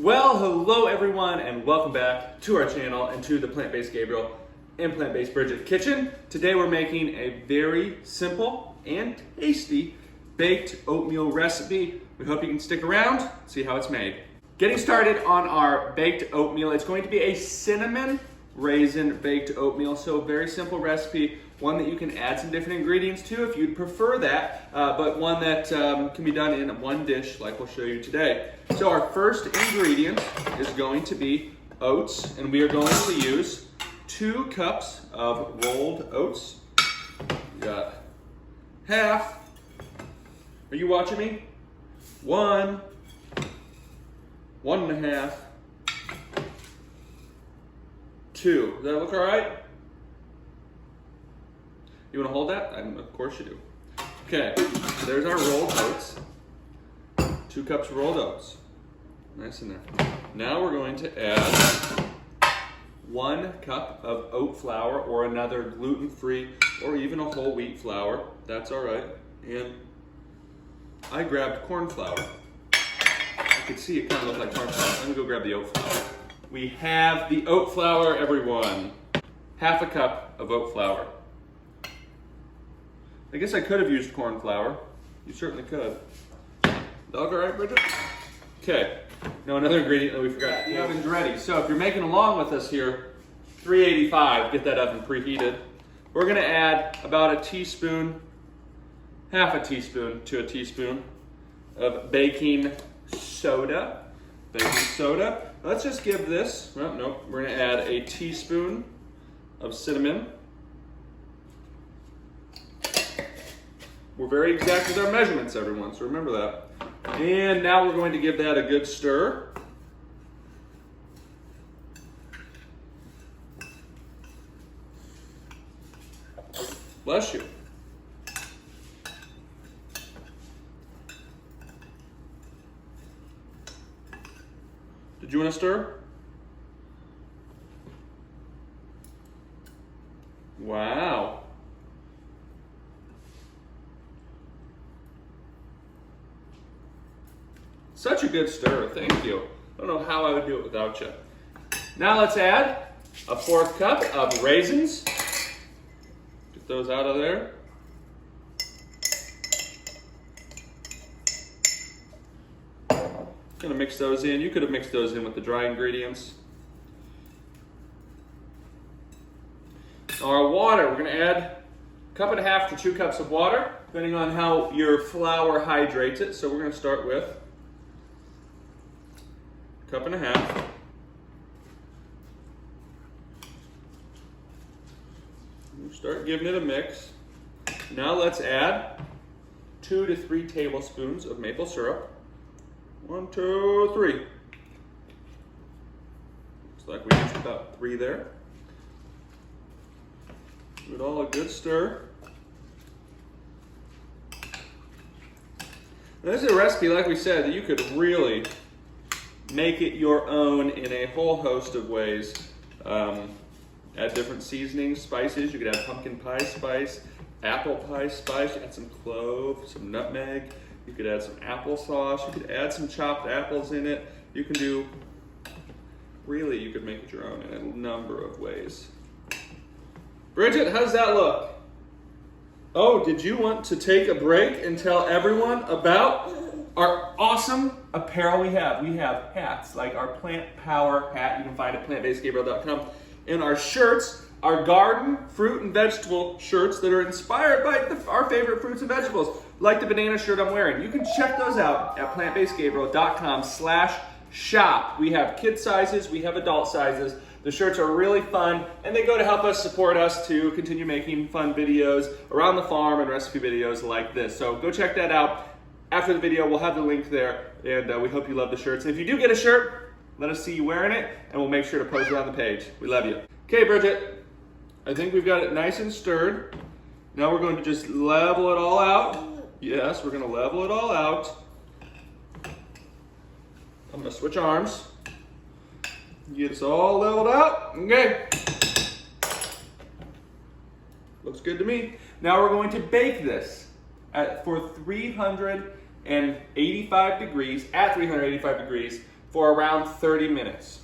Well, hello everyone, and welcome back to our channel and to the Plant-Based Gabriel and Plant-Based Bridget kitchen. Today we're making a very simple and tasty baked oatmeal recipe. We hope you can stick around and see how it's made. Getting started on our baked oatmeal, it's going to be a cinnamon raisin baked oatmeal. So very simple recipe, one that you can add some different ingredients to if you'd prefer that, but one that can be done in one dish like we'll show you today. So our first ingredient is going to be oats, and we are going to use 2 cups of rolled oats. We got half. Are you watching me? 1, 1.5, 2. Does that look all right? You want to hold that? Of course you do. Okay, there's our rolled oats. 2 cups of rolled oats. Nice in there. Now we're going to add 1 cup of oat flour or another gluten-free or even a whole wheat flour. That's all right. And I grabbed corn flour. You can see it kind of looks like corn flour. Let me go grab the oat flour. We have the oat flour, everyone. Half a cup of oat flour. I guess I could have used corn flour. You certainly could. Dog all right, Bridget? Okay. Now another ingredient that we forgot. The oven's ready. So if you're making along with us here, 385, get that oven preheated. We're gonna add about a teaspoon, half a teaspoon to a teaspoon of baking soda. Baking soda. Let's just give this, well, nope, we're gonna add a teaspoon of cinnamon. We're very exact with our measurements, everyone, so remember that. And now we're going to give that a good stir. Bless you. Did you want to stir? Wow. Such a good stir, thank you. I don't know how I would do it without you. Now let's add a 1/4 cup of raisins. Get those out of there. Gonna mix those in. You could have mixed those in with the dry ingredients. Our water, we're gonna add 1.5 to 2 cups of water, depending on how your flour hydrates it. So we're gonna start with 1.5 cups. Start giving it a mix. Now let's add 2 to 3 tablespoons of maple syrup. 1, 2, 3. Looks like we used about 3 there. Give it all a good stir. Now, this is a recipe, like we said, that you could really make it your own in a whole host of ways. Add different seasonings, spices. You could add pumpkin pie spice, apple pie spice. You could add some clove, some nutmeg. You could add some applesauce. You could add some chopped apples in it. You can do, really, you could make it your own in a number of ways. Bridget, how does that look? Oh, did you want to take a break and tell everyone about our awesome apparel we have? We have hats, like our Plant Power hat you can find at plantbasedgabriel.com. And our shirts, our garden, fruit, and vegetable shirts that are inspired by our favorite fruits and vegetables, like the banana shirt I'm wearing. You can check those out at plantbasedgabriel.com/shop. We have kid sizes, we have adult sizes. The shirts are really fun, and they go to help us support us to continue making fun videos around the farm and recipe videos like this. So go check that out. After the video, we'll have the link there, and we hope you love the shirts. And if you do get a shirt, let us see you wearing it, and we'll make sure to post it on the page. We love you. Okay, Bridget, I think we've got it nice and stirred. Now we're going to just level it all out. Yes, we're going to level it all out. I'm going to switch arms. Get us all leveled out. Okay. Looks good to me. Now we're going to bake this for 385 degrees, at 385 degrees, for around 30 minutes.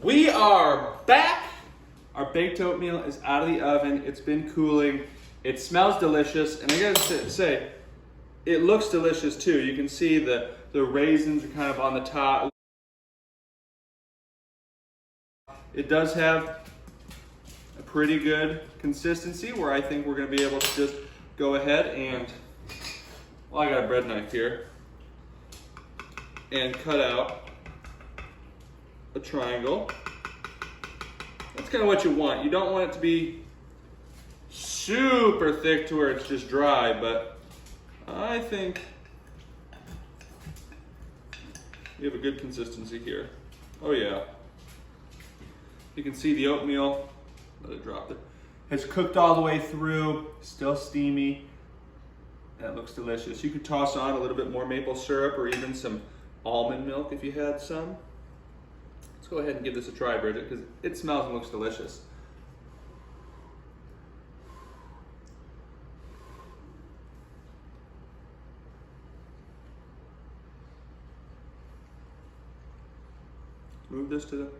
We are back. Our baked oatmeal is out of the oven. It's been cooling. It smells delicious, and I gotta say, it looks delicious too. You can see the raisins are kind of on the top. It does have a pretty good consistency where I think we're gonna be able to just go ahead and, well, I got a bread knife here, and cut out a triangle. That's kind of what you want. You don't want it to be super thick to where it's just dry, but I think we have a good consistency here. Oh yeah. You can see the oatmeal, let it drop there, has cooked all the way through, still steamy. That looks delicious. You could toss on a little bit more maple syrup or even some almond milk if you had some. Let's go ahead and give this a try, Bridget, because it smells and looks delicious. Move this to the...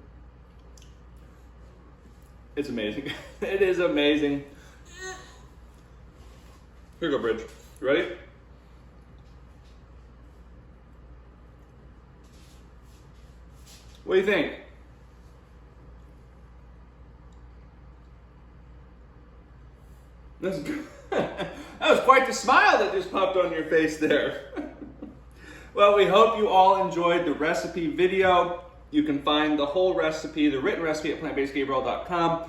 It's amazing. It is amazing. Here you go, Bridge. You ready? What do you think? That was quite the smile that just popped on your face there. Well, we hope you all enjoyed the recipe video. You can find the whole recipe, the written recipe, at plantbasedgabriel.com.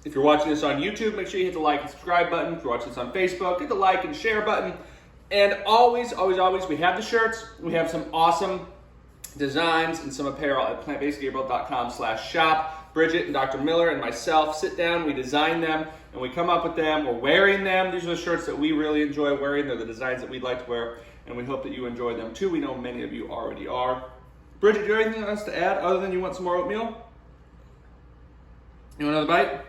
If you're watching this on YouTube, make sure you hit the like and subscribe button. If you're watching this on Facebook, hit the like and share button. And always, always, always, we have the shirts. We have some awesome designs and some apparel at plantbasedgabriel.com/shop. Bridget and Dr. Miller and myself sit down, we design them, and we come up with them. We're wearing them. These are the shirts that we really enjoy wearing. They're the designs that we'd like to wear, and we hope that you enjoy them too. We know many of you already are. Bridget, do you have anything else to add other than you want some more oatmeal? You want another bite?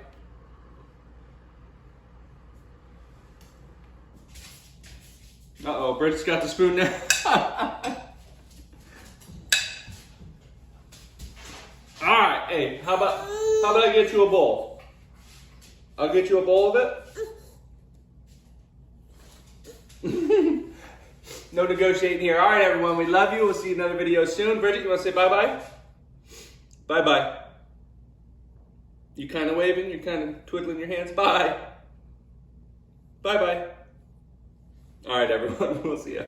Uh-oh, Bridget's got the spoon now. All right, hey, how about I get you a bowl? I'll get you a bowl of it. No negotiating here. All right, everyone, we love you. We'll see you in another video soon. Bridget, you want to say bye-bye? Bye-bye. You kind of waving? You're kind of twiddling your hands? Bye. Bye-bye. All right, everyone, we'll see you.